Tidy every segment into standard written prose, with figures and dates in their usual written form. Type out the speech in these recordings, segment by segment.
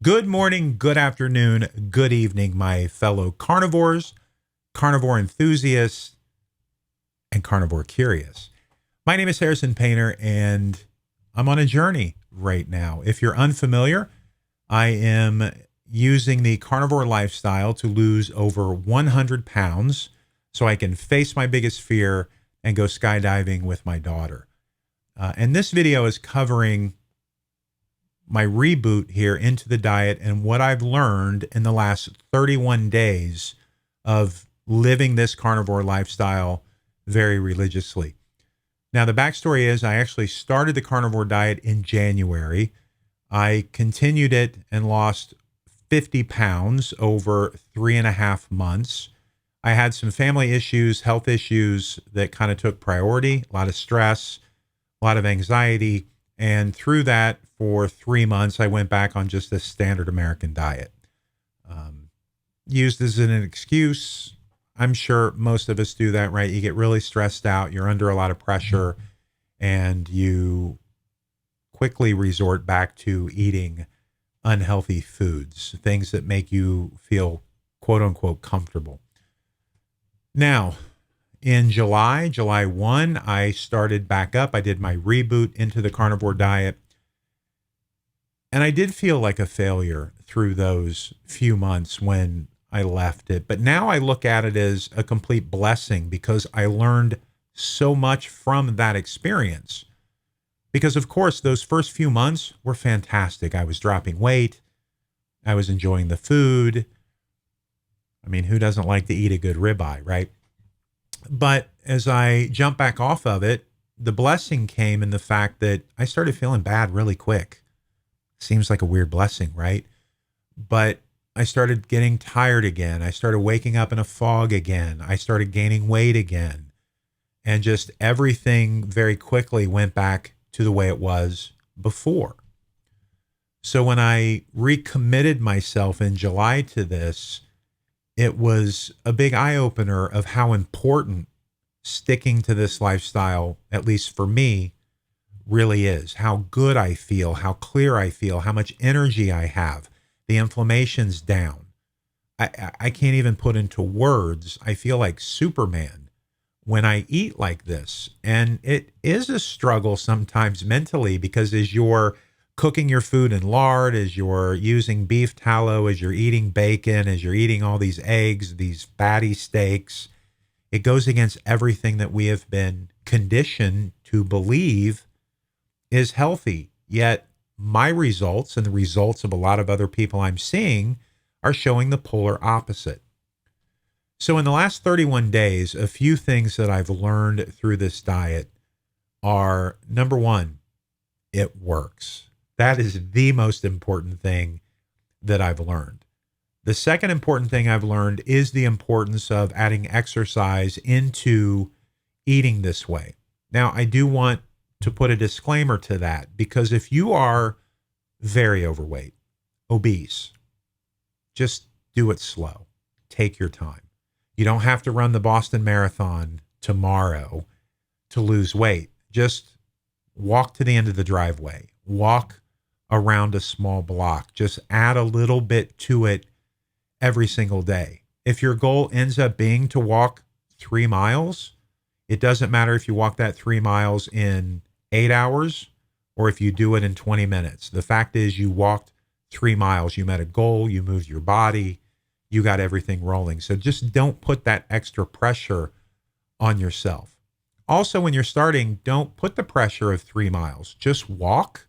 Good morning, good afternoon, good evening, my fellow carnivores, carnivore enthusiasts, and carnivore curious. My name is Harrison Painter, and I'm on a journey right now. If you're unfamiliar, I am using the carnivore lifestyle to lose over 100 pounds so I can face my biggest fear and go skydiving with my daughter. And this video is covering my reboot here into the diet and what I've learned in the last 31 days of living this carnivore lifestyle very religiously. Now, the backstory is I actually started the carnivore diet in January. I continued it and lost 50 pounds over 3.5 months. I had some family issues, health issues that kind of took priority, a lot of stress, a lot of anxiety. And through that, for 3 months, I went back on just a standard American diet. Used as an excuse. I'm sure most of us do that, right? You get really stressed out, you're under a lot of pressure, and you quickly resort back to eating unhealthy foods, things that make you feel quote unquote comfortable. Now, in July 1, I started back up. I did my reboot into the carnivore diet. And I did feel like a failure through those few months when I left it. But now I look at it as a complete blessing because I learned so much from that experience. Because, of course, those first few months were fantastic. I was dropping weight. I was enjoying the food. I mean, who doesn't like to eat a good ribeye, right? But as I jumped back off of it, the blessing came in the fact that I started feeling bad really quick. Seems like a weird blessing, right? But I started getting tired again. I started waking up in a fog again. I started gaining weight again. And just everything very quickly went back to the way it was before. So when I recommitted myself in July to this, it was a big eye-opener of how important sticking to this lifestyle, at least for me, really is. How good I feel, how clear I feel, how much energy I have. The inflammation's down. I can't even put into words. I feel like Superman when I eat like this. And it is a struggle sometimes mentally because as you're cooking your food in lard, as you're using beef tallow, as you're eating bacon, as you're eating all these eggs, these fatty steaks, it goes against everything that we have been conditioned to believe is healthy. Yet my results and the results of a lot of other people I'm seeing are showing the polar opposite. So in the last 31 days, a few things that I've learned through this diet are, number one, it works. That is the most important thing that I've learned. The second important thing I've learned is the importance of adding exercise into eating this way. Now, I do want to put a disclaimer to that because if you are very overweight, obese, just do it slow. Take your time. You don't have to run the Boston Marathon tomorrow to lose weight. Just walk to the end of the driveway. Walk around a small block. Just add a little bit to it every single day. If your goal ends up being to walk 3 miles, it doesn't matter if you walk that 3 miles in 8 hours or if you do it in 20 minutes. The fact is you walked 3 miles, you met a goal, you moved your body, you got everything rolling. So just don't put that extra pressure on yourself. Also, when you're starting, don't put the pressure of 3 miles. Just walk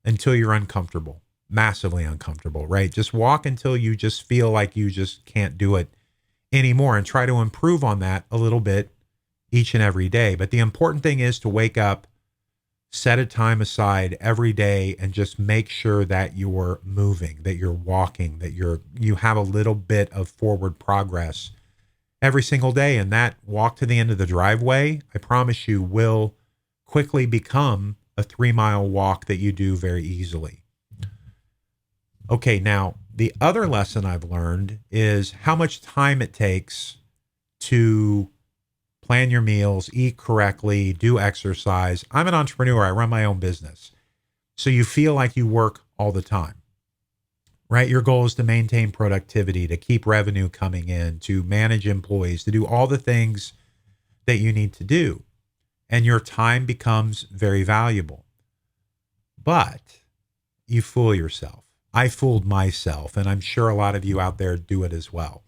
until you're uncomfortable, massively uncomfortable, right? Just walk until you just feel like you just can't do it anymore and try to improve on that a little bit each and every day. But the important thing is to wake up, set a time aside every day and just make sure that you're moving, that you're walking, that you have a little bit of forward progress every single day. And that walk to the end of the driveway, I promise you, will quickly become a 3-mile walk that you do very easily. Okay, now the other lesson I've learned is how much time it takes to plan your meals, eat correctly, do exercise. I'm an entrepreneur. I run my own business. So you feel like you work all the time. right? Your goal is to maintain productivity, to keep revenue coming in, to manage employees, to do all the things that you need to do. And your time becomes very valuable. But you fool yourself. I fooled myself, and I'm sure a lot of you out there do it as well.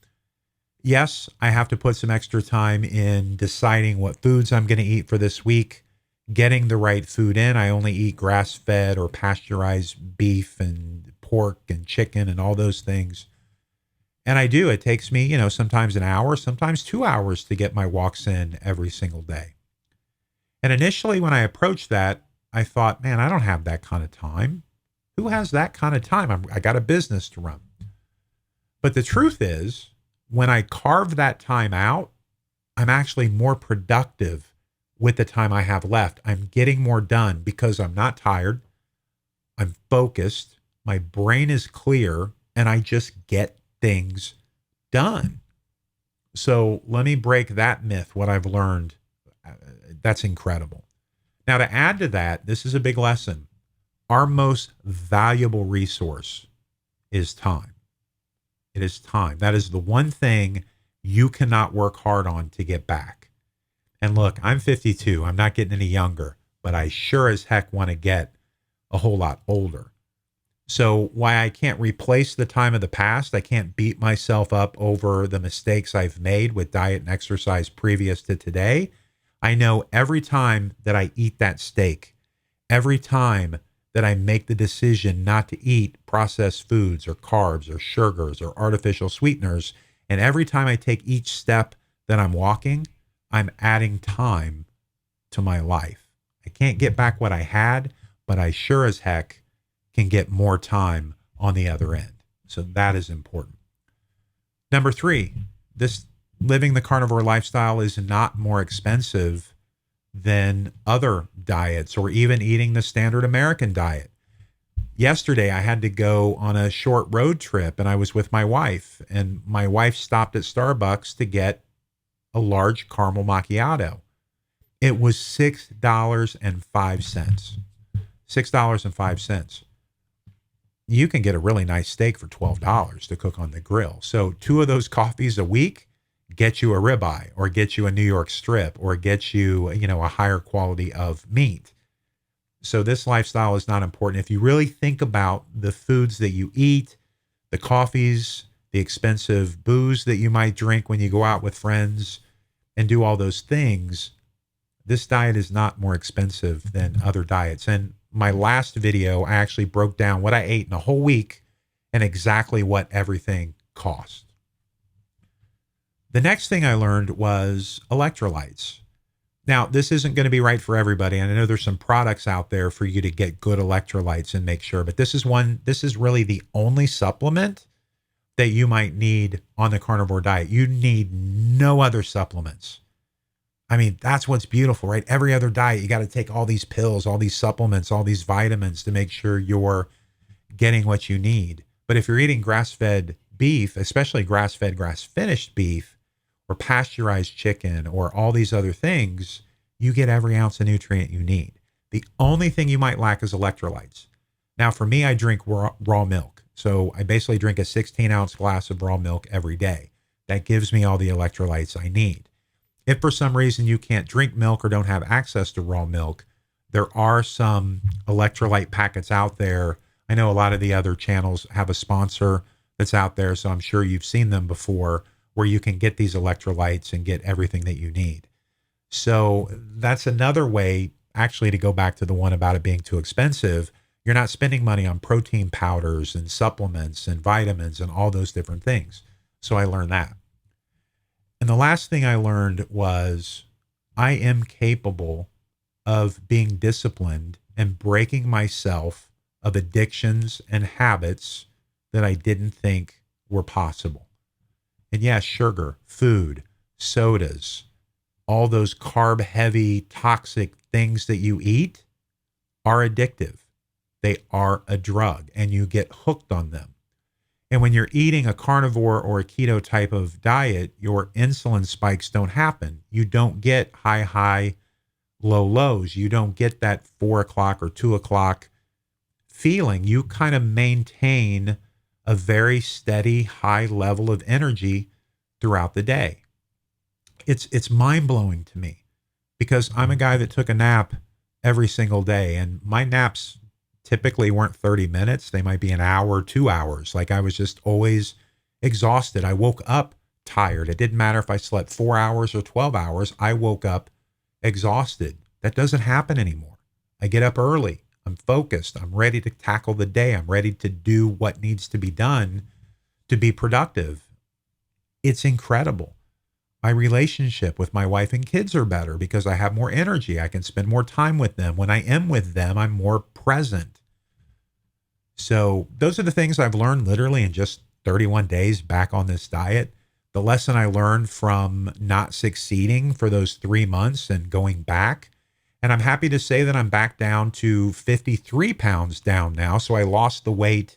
Yes, I have to put some extra time in deciding what foods I'm going to eat for this week, getting the right food in. I only eat grass-fed or pasteurized beef and pork and chicken and all those things. And I do. It takes me, sometimes an hour, sometimes 2 hours to get my walks in every single day. And initially, when I approached that, I thought, man, I don't have that kind of time. Who has that kind of time? I got a business to run. But the truth is, when I carve that time out, I'm actually more productive with the time I have left. I'm getting more done because I'm not tired. I'm focused. My brain is clear, and I just get things done. So let me break that myth, what I've learned. That's incredible. Now, to add to that, this is a big lesson. Our most valuable resource is time. It is time. That is the one thing you cannot work hard on to get back. And look, I'm 52. I'm not getting any younger, but I sure as heck want to get a whole lot older. So why I can't replace the time of the past, I can't beat myself up over the mistakes I've made with diet and exercise previous to today. I know every time that I eat that steak, every time that I make the decision not to eat processed foods or carbs or sugars or artificial sweeteners, and every time I take each step that I'm walking, I'm adding time to my life. I can't get back what I had, but I sure as heck can get more time on the other end. So that is important. Number 3, this living the carnivore lifestyle is not more expensive than other diets or even eating the standard American diet. Yesterday, I had to go on a short road trip and I was with my wife, and my wife stopped at Starbucks to get a large caramel macchiato. It was $6.05. $6.05. You can get a really nice steak for $12 to cook on the grill. So 2 of those coffees a week get you a ribeye or get you a New York strip or get you, a higher quality of meat. So this lifestyle is not important. If you really think about the foods that you eat, the coffees, the expensive booze that you might drink when you go out with friends and do all those things, this diet is not more expensive than other diets. And my last video, I actually broke down what I ate in a whole week and exactly what everything cost. The next thing I learned was electrolytes. Now, this isn't going to be right for everybody. And I know there's some products out there for you to get good electrolytes and make sure, but this is really the only supplement that you might need on the carnivore diet. You need no other supplements. I mean, that's what's beautiful, right? Every other diet, you got to take all these pills, all these supplements, all these vitamins to make sure you're getting what you need. But if you're eating grass-fed beef, especially grass-fed, grass-finished beef, or pasteurized chicken, or all these other things, you get every ounce of nutrient you need. The only thing you might lack is electrolytes. Now, for me, I drink raw milk. So I basically drink a 16-ounce glass of raw milk every day. That gives me all the electrolytes I need. If for some reason you can't drink milk or don't have access to raw milk, there are some electrolyte packets out there. I know a lot of the other channels have a sponsor that's out there, so I'm sure you've seen them before, where you can get these electrolytes and get everything that you need. So that's another way, actually, to go back to the one about it being too expensive. You're not spending money on protein powders and supplements and vitamins and all those different things. So I learned that. And the last thing I learned was I am capable of being disciplined and breaking myself of addictions and habits that I didn't think were possible. And yes, sugar, food, sodas, all those carb-heavy, toxic things that you eat are addictive. They are a drug, and you get hooked on them. And when you're eating a carnivore or a keto type of diet, your insulin spikes don't happen. You don't get high, low lows. You don't get that 4 o'clock or 2 o'clock feeling. You kind of maintain a very steady, high level of energy throughout the day. It's mind-blowing to me because I'm a guy that took a nap every single day, and my naps typically weren't 30 minutes. They might be an hour, 2 hours. Like I was just always exhausted. I woke up tired. It didn't matter if I slept 4 hours or 12 hours. I woke up exhausted. That doesn't happen anymore. I get up early. I'm focused. I'm ready to tackle the day. I'm ready to do what needs to be done to be productive. It's incredible. My relationship with my wife and kids are better because I have more energy. I can spend more time with them. When I am with them, I'm more present. So those are the things I've learned literally in just 31 days back on this diet. The lesson I learned from not succeeding for those 3 months and going back. And I'm happy to say that I'm back down to 53 pounds down now. So I lost the weight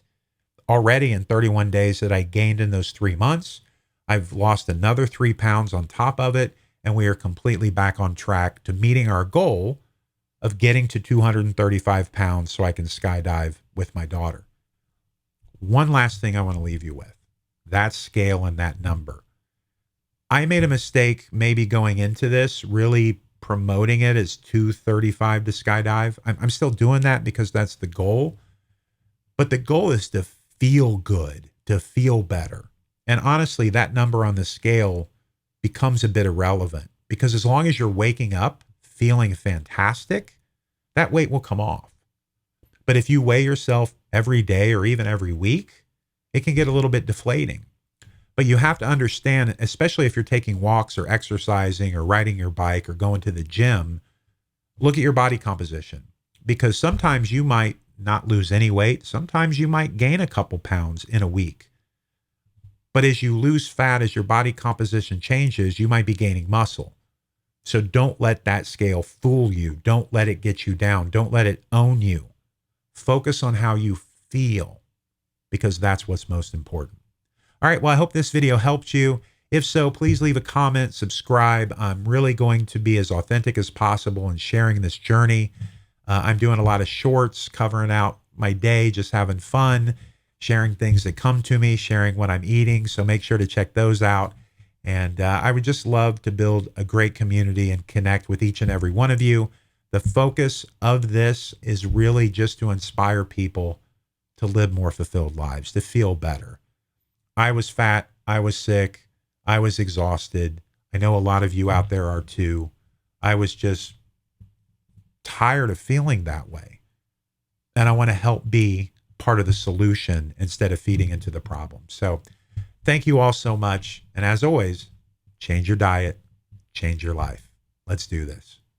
already in 31 days that I gained in those 3 months. I've lost another 3 pounds on top of it, and we are completely back on track to meeting our goal of getting to 235 pounds so I can skydive with my daughter. One last thing I want to leave you with, that scale and that number. I made a mistake maybe going into this, really promoting it as 235 to skydive. I'm still doing that because that's the goal, but the goal is to feel good, to feel better. And honestly, that number on the scale becomes a bit irrelevant because as long as you're waking up feeling fantastic, that weight will come off. But if you weigh yourself every day or even every week, it can get a little bit deflating. But you have to understand, especially if you're taking walks or exercising or riding your bike or going to the gym, look at your body composition because sometimes you might not lose any weight. Sometimes you might gain a couple pounds in a week. But as you lose fat, as your body composition changes, you might be gaining muscle. So don't let that scale fool you. Don't let it get you down. Don't let it own you. Focus on how you feel because that's what's most important. All right, well, I hope this video helped you. If so, please leave a comment, subscribe. I'm really going to be as authentic as possible in sharing this journey. I'm doing a lot of shorts, covering out my day, just having fun, sharing things that come to me, sharing what I'm eating. So make sure to check those out. And I would just love to build a great community and connect with each and every one of you. The focus of this is really just to inspire people to live more fulfilled lives, to feel better. I was fat. I was sick. I was exhausted. I know a lot of you out there are too. I was just tired of feeling that way. And I want to help be part of the solution instead of feeding into the problem. So thank you all so much. And as always, change your diet, change your life. Let's do this.